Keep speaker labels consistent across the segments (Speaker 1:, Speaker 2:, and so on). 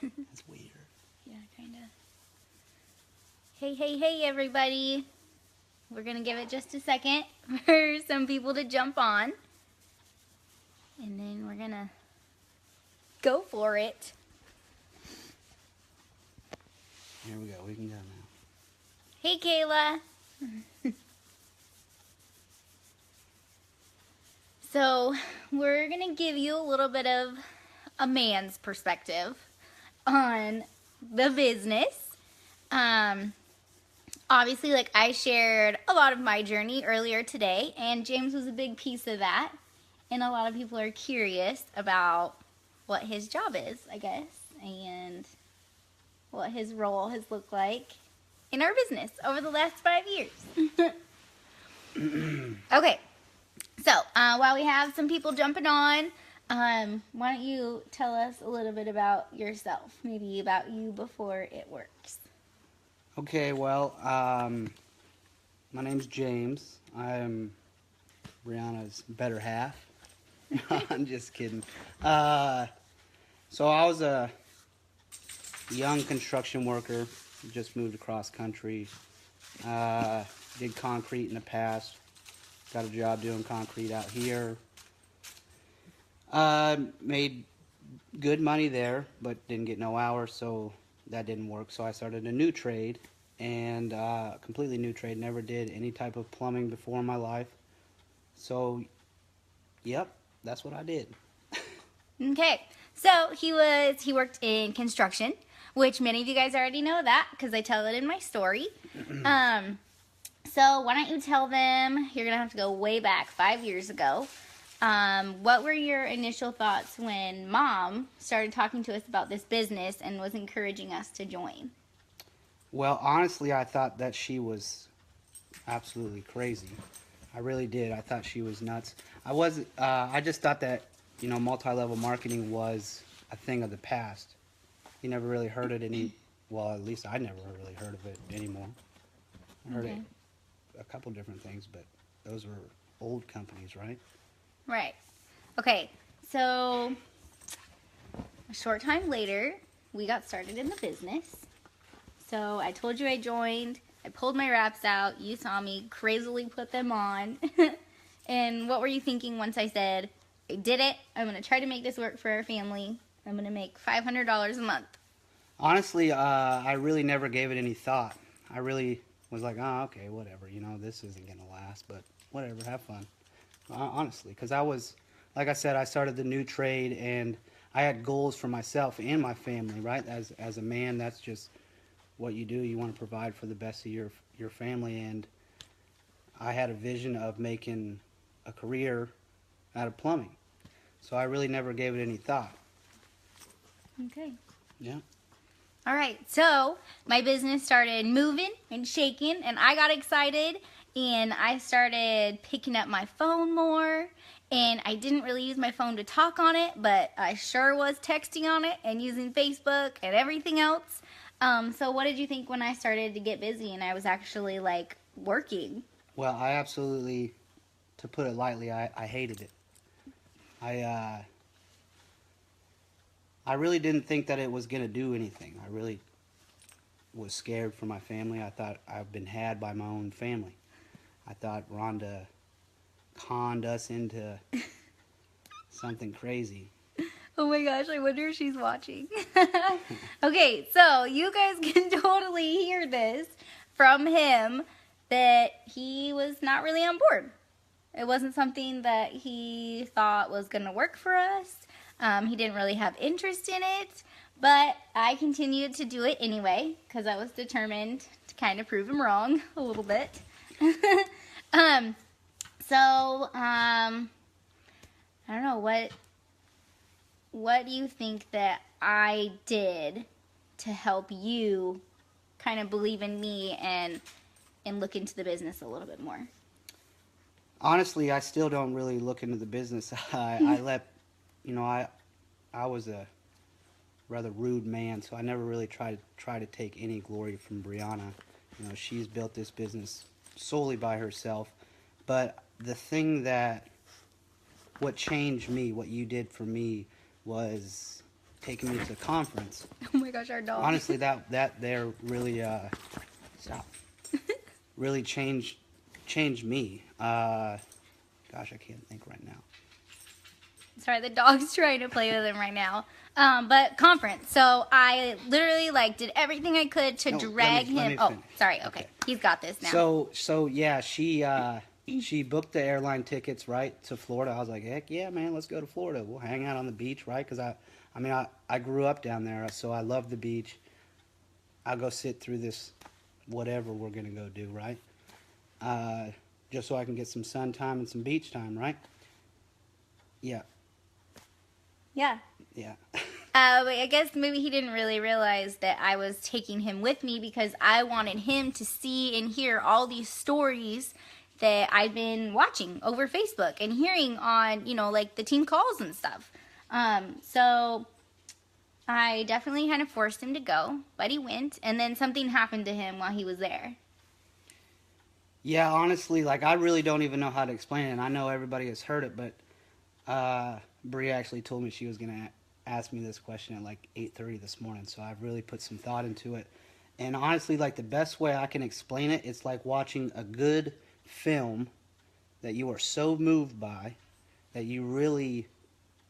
Speaker 1: That's weird.
Speaker 2: Yeah, kind of. Hey, everybody. We're going to give it just a second for some people to jump on. And then we're going to go for it.
Speaker 1: Here we go. We can go now.
Speaker 2: Hey, Kayla. So, we're going to give you a little bit of a man's perspective on the business. Obviously, like I shared a lot of my journey earlier today, and James was a big piece of that. And a lot of people are curious about what his job is, I guess, and what his role has looked like in our business over the last 5 years. Okay, so while we have some people jumping on, why don't you tell us a little bit about yourself, maybe about you before it works.
Speaker 1: Okay, well, my name's James. I'm Brianna's better half. I'm just kidding. So I was a young construction worker, just moved across country. Did concrete in the past. Got a job doing concrete out here. Made good money there, but didn't get no hours, so that didn't work. So I started a new trade, and completely new trade. Never did any type of plumbing before in my life. So, yep, that's what I did.
Speaker 2: Okay, so he worked in construction, which many of you guys already know that because I tell it in my story. So why don't you tell them, you're going to have to go way back 5 years ago. What were your initial thoughts when Mom started talking to us about this business and was encouraging us to join?
Speaker 1: Well, honestly, I thought that she was absolutely crazy. I really did. I thought she was nuts. I just thought that, multi-level marketing was a thing of the past. You never really heard it well, at least I never really heard of it anymore. I heard it a couple different things, but those were old companies, right?
Speaker 2: Right. Okay, so a short time later, we got started in the business. So I told you I joined. I pulled my wraps out. You saw me crazily put them on. And what were you thinking once I said, I did it. I'm going to try to make this work for our family. I'm going to make $500 a month.
Speaker 1: Honestly, I really never gave it any thought. I really was like, oh, okay, whatever. This isn't going to last, but whatever, have fun. Honestly, because like I said, I started the new trade, and I had goals for myself and my family, right? As a man, that's just what you do. You want to provide for the best of your family, and I had a vision of making a career out of plumbing. So I really never gave it any thought.
Speaker 2: Okay.
Speaker 1: Yeah.
Speaker 2: All right, so my business started moving and shaking, and I got excited, and I started picking up my phone more, and I didn't really use my phone to talk on it, but I sure was texting on it and using Facebook and everything else. So what did you think when I started to get busy and I was actually, working?
Speaker 1: Well, I absolutely, to put it lightly, I hated it. I really didn't think that it was going to do anything. I really was scared for my family. I thought I've been had by my own family. I thought Rhonda conned us into something crazy.
Speaker 2: Oh my gosh, I wonder if she's watching. Okay, so you guys can totally hear this from him that he was not really on board. It wasn't something that he thought was going to work for us. He didn't really have interest in it, but I continued to do it anyway because I was determined to kind of prove him wrong a little bit. I don't know, what do you think that I did to help you kind of believe in me and look into the business a little bit more?
Speaker 1: Honestly, I still don't really look into the business. I was a rather rude man, so I never really try to take any glory from Brianna. She's built this business solely by herself. But the thing what changed me, what you did for me, was taking me to the conference.
Speaker 2: Oh my gosh, our dog.
Speaker 1: Honestly, that there really stop. Really changed me. Gosh, I can't think right now.
Speaker 2: Sorry, the dog's trying to play with him right now. But conference. So I literally like did everything I could to
Speaker 1: No,
Speaker 2: drag
Speaker 1: let me
Speaker 2: him. Oh,
Speaker 1: finish.
Speaker 2: sorry. Okay. He's got this now.
Speaker 1: So yeah, she booked the airline tickets right to Florida. I was like, heck yeah, man, let's go to Florida. We'll hang out on the beach, right? Because I grew up down there, so I love the beach. I'll go sit through this whatever we're gonna go do, right? Just so I can get some sun time and some beach time, right? Yeah.
Speaker 2: Yeah.
Speaker 1: Yeah.
Speaker 2: But I guess maybe he didn't really realize that I was taking him with me because I wanted him to see and hear all these stories that I've been watching over Facebook and hearing on, like the team calls and stuff. So I definitely kind of forced him to go, but he went, and then something happened to him while he was there.
Speaker 1: Yeah, honestly, like I really don't even know how to explain it, and I know everybody has heard it, but Bria actually told me she was gonna ask me this question at like 8:30 this morning, so I've really put some thought into it. And honestly, like the best way I can explain it, it's like watching a good film that you are so moved by that you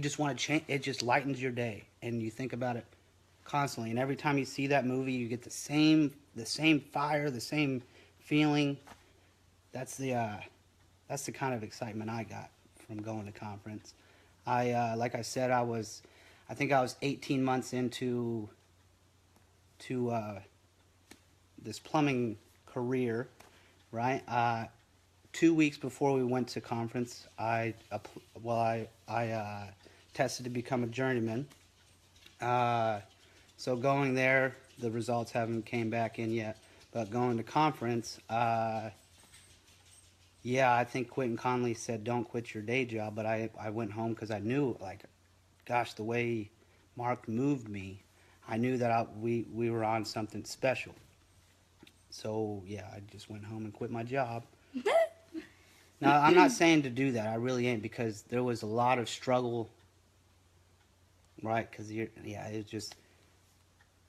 Speaker 1: just want to change. It just lightens your day, and you think about it constantly. And every time you see that movie, you get the same fire, the same feeling. That's the kind of excitement I got from going to conference. Like I said, I think I was 18 months into this plumbing career, right? 2 weeks before we went to conference, I tested to become a journeyman. So going there, the results haven't came back in yet, but going to conference, yeah, I think Quentin Conley said don't quit your day job, but I went home because I knew, like, gosh, the way Mark moved me, I knew that we were on something special. So, yeah, I just went home and quit my job. Now, I'm not saying to do that. I really ain't, because there was a lot of struggle, right? Because, yeah, it just,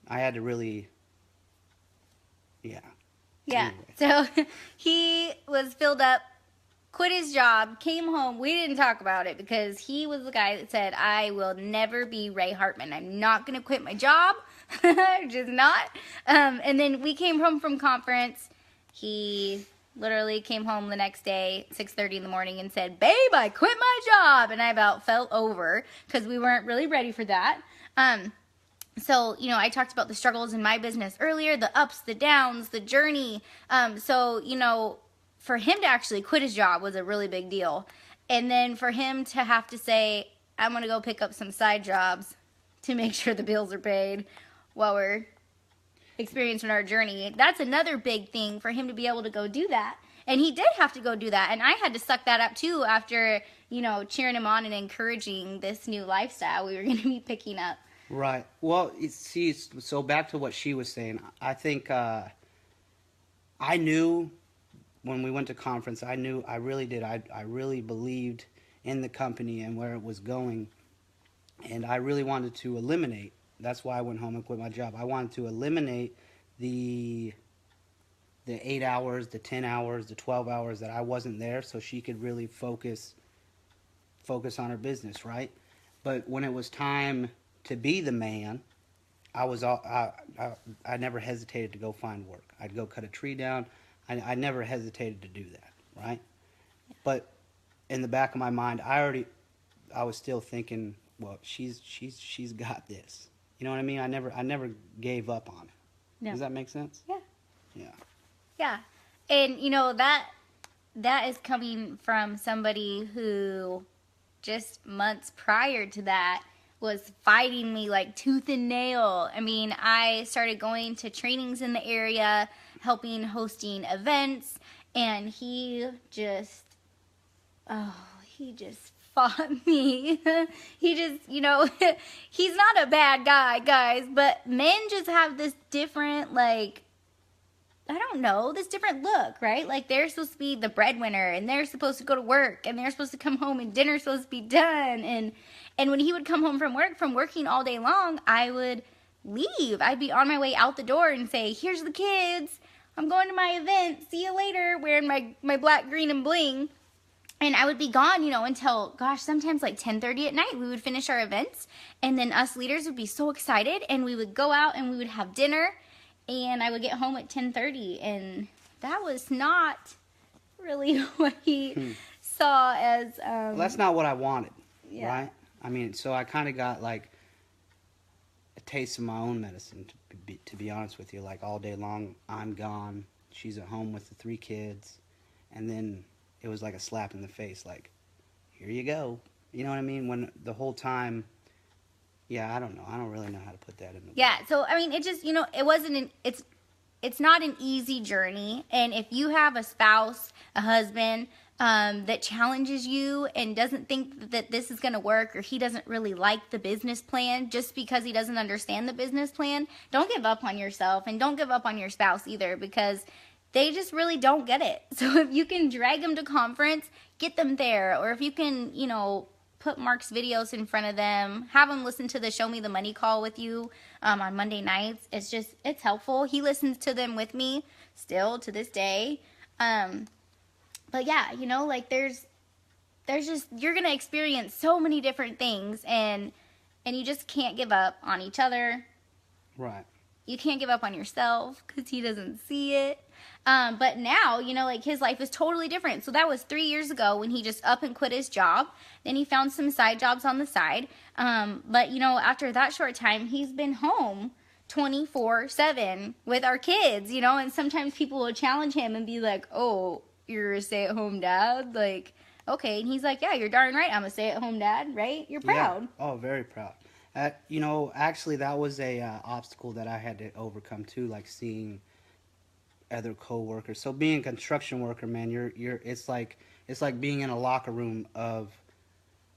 Speaker 1: I had to really, yeah.
Speaker 2: Yeah.
Speaker 1: Anyway.
Speaker 2: So he was filled up, quit his job, came home. We didn't talk about it because he was the guy that said, I will never be Ray Hartman. I'm not going to quit my job. Just not. And then we came home from conference. He literally came home the next day, 6:30 in the morning, and said, babe, I quit my job. And I about fell over because we weren't really ready for that. So, I talked about the struggles in my business earlier, the ups, the downs, the journey. So, for him to actually quit his job was a really big deal. And then for him to have to say, I'm going to go pick up some side jobs to make sure the bills are paid while we're experiencing our journey, that's another big thing for him to be able to go do that. And he did have to go do that. And I had to suck that up too after, cheering him on and encouraging this new lifestyle we were going to be picking up.
Speaker 1: Right. Well, see, so back to what she was saying. I think I knew when we went to conference, I really did. I really believed in the company and where it was going. And I really wanted to eliminate. That's why I went home and quit my job. I wanted to eliminate the 8 hours, the 10 hours, the 12 hours that I wasn't there, so she could really focus on her business, right? But when it was time to be the man, I never hesitated to go find work. I'd go cut a tree down. I never hesitated to do that, right? But in the back of my mind, I was still thinking, well, she's got this. You know what I mean? I never gave up on it.
Speaker 2: No.
Speaker 1: Does that make sense?
Speaker 2: Yeah.
Speaker 1: Yeah.
Speaker 2: Yeah. And that is coming from somebody who just months prior to that was fighting me like tooth and nail. I mean, I started going to trainings in the area, hosting events, and he just fought me. He just, he's not a bad guy, guys, but men just have this different, like, I don't know, this different look, right? Like they're supposed to be the breadwinner and they're supposed to go to work and they're supposed to come home and dinner's supposed to be done. And when he would come home from work, from working all day long, I would leave. I'd be on my way out the door and say, here's the kids. I'm going to my event. See you later. Wearing my black, green, and bling. And I would be gone, until, gosh, sometimes like 10:30 at night. We would finish our events. And then us leaders would be so excited. And we would go out and we would have dinner. And I would get home at 10:30, and that was not really what he saw as.
Speaker 1: Well, that's not what I wanted,
Speaker 2: Yeah.
Speaker 1: right? I mean, so I kind of got like a taste of my own medicine, to be honest with you. Like all day long, I'm gone. She's at home with the 3 kids, and then it was like a slap in the face. Like, here you go. You know what I mean? When the whole time. Yeah, I don't know. I don't really know how to put that in the
Speaker 2: Yeah, so I mean, it just, it wasn't it's not an easy journey. And if you have a spouse, a husband, that challenges you and doesn't think that this is going to work, or he doesn't really like the business plan just because he doesn't understand the business plan, don't give up on yourself, and don't give up on your spouse either, because they just really don't get it. So if you can drag them to conference, get them there. Or if you can, put Mark's videos in front of them, have them listen to the Show Me the Money call with you on Monday nights. It's helpful. He listens to them with me still to this day. But yeah, like there's just, you're going to experience so many different things, and you just can't give up on each other.
Speaker 1: Right.
Speaker 2: You can't give up on yourself because he doesn't see it. But now, like his life is totally different. So that was 3 years ago when he just up and quit his job. Then he found some side jobs on the side. But, after that short time, he's been home 24/7 with our kids, and sometimes people will challenge him and be like, oh, you're a stay-at-home dad? Like, okay. And he's like, yeah, you're darn right. I'm a stay-at-home dad, right? You're proud.
Speaker 1: Yeah. Oh, very proud. Actually, that was a obstacle that I had to overcome too, like seeing other co-workers. So being a construction worker, man, it's like being in a locker room of,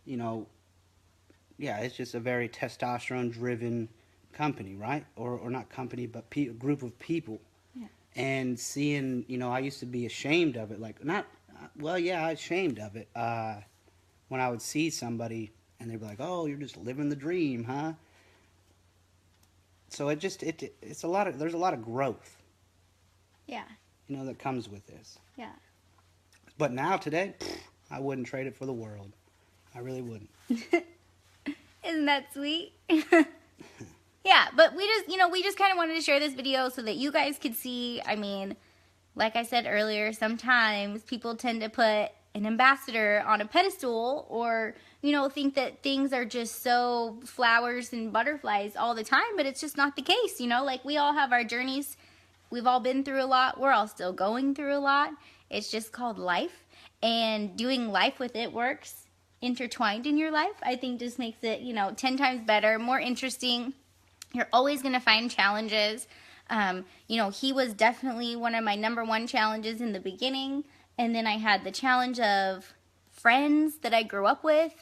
Speaker 1: yeah, it's just a very testosterone-driven company, right? Or not company, but group of people.
Speaker 2: Yeah.
Speaker 1: And seeing, I used to be ashamed of it, like I was ashamed of it when I would see somebody. And they'd be like, "Oh, you're just living the dream, huh?" So it's a lot of, there's a lot of growth.
Speaker 2: Yeah.
Speaker 1: That comes with this.
Speaker 2: Yeah.
Speaker 1: But now today, I wouldn't trade it for the world. I really wouldn't.
Speaker 2: Isn't that sweet? Yeah, but we just kind of wanted to share this video so that you guys could see. I mean, like I said earlier, sometimes people tend to put an ambassador on a pedestal, or think that things are just so flowers and butterflies all the time, but it's just not the case. Like we all have our journeys. We've all been through a lot. We're all still going through a lot. It's just called life, and doing life with it works intertwined in your life, I think just makes it 10 times better, more interesting. You're always going to find challenges. He was definitely one of my number one challenges in the beginning. And then I had the challenge of friends that I grew up with,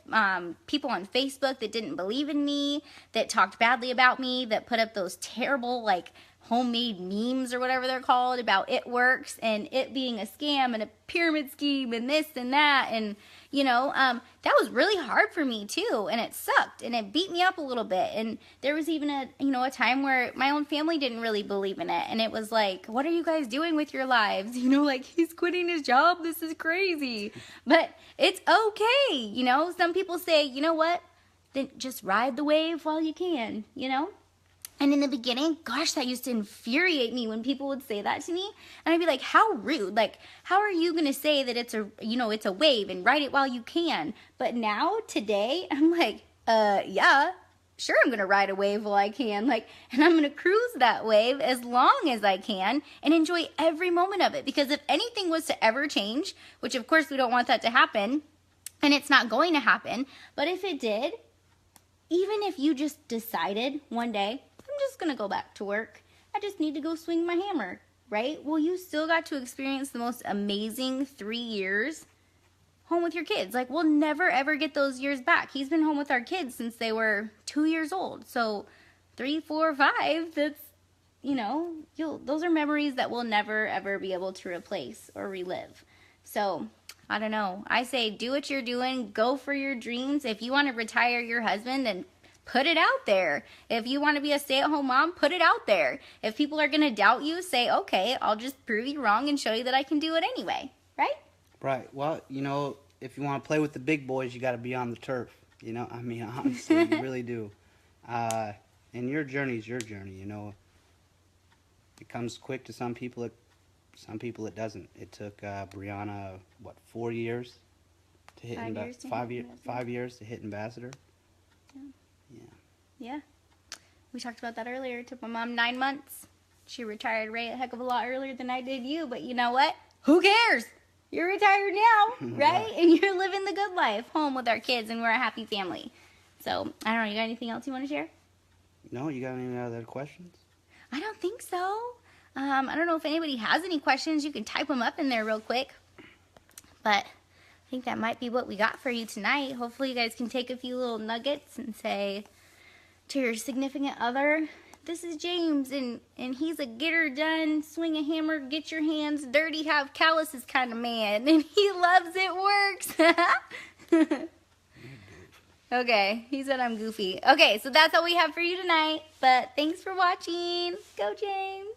Speaker 2: people on Facebook that didn't believe in me, that talked badly about me, that put up those terrible, like, homemade memes or whatever they're called about it works and it being a scam and a pyramid scheme and this and that. And, that was really hard for me too. And it sucked and it beat me up a little bit. And there was even a time where my own family didn't really believe in it. And it was like, what are you guys doing with your lives? Like he's quitting his job. This is crazy. But it's okay. Some people say, you know what? Then just ride the wave while you can, And in the beginning, gosh, that used to infuriate me when people would say that to me. And I'd be like, how rude. Like, how are you going to say that it's a wave and ride it while you can? But now, today, I'm like, yeah, sure, I'm going to ride a wave while I can. Like, and I'm going to cruise that wave as long as I can and enjoy every moment of it. Because if anything was to ever change, which of course we don't want that to happen, and it's not going to happen, but if it did, even if you just decided one day, I'm just going to go back to work. I just need to go swing my hammer, right? Well, you still got to experience the most amazing 3 years home with your kids. Like, we'll never, ever get those years back. He's been home with our kids since they were 2 years old. So 3, 4, 5, that's, you know, those are memories that we'll never ever be able to replace or relive. So I don't know. I say do what you're doing. Go for your dreams. If you want to retire your husband, then put it out there. If you want to be a stay-at-home mom, put it out there. If people are going to doubt you, say, okay, I'll just prove you wrong and show you that I can do it anyway. Right?
Speaker 1: Right. Well, you know, if you want to play with the big boys, you got to be on the turf. You know, I mean, honestly, you really do. And your journey is your journey, you know. It comes quick to some people. Some people it doesn't. It took Brianna, what, 4 years to hit 5 years to hit ambassador.
Speaker 2: Yeah. We talked about that earlier. It took my mom 9 months. She retired right a heck of a lot earlier than I did you. But you know what? Who cares? You're retired now, right? And you're living the good life, home with our kids, and we're a happy family. So, I don't know. You got anything else you want to share?
Speaker 1: No, you got any other questions?
Speaker 2: I don't think so. I don't know if anybody has any questions. You can type them up in there real quick. But I think that might be what we got for you tonight. Hopefully you guys can take a few little nuggets and say to your significant other, this is James, and he's a get her done, swing a hammer, get your hands dirty, have calluses kind of man. And he loves it works. Okay, he said I'm goofy. Okay, so that's all we have for you tonight. But thanks for watching. Go, James.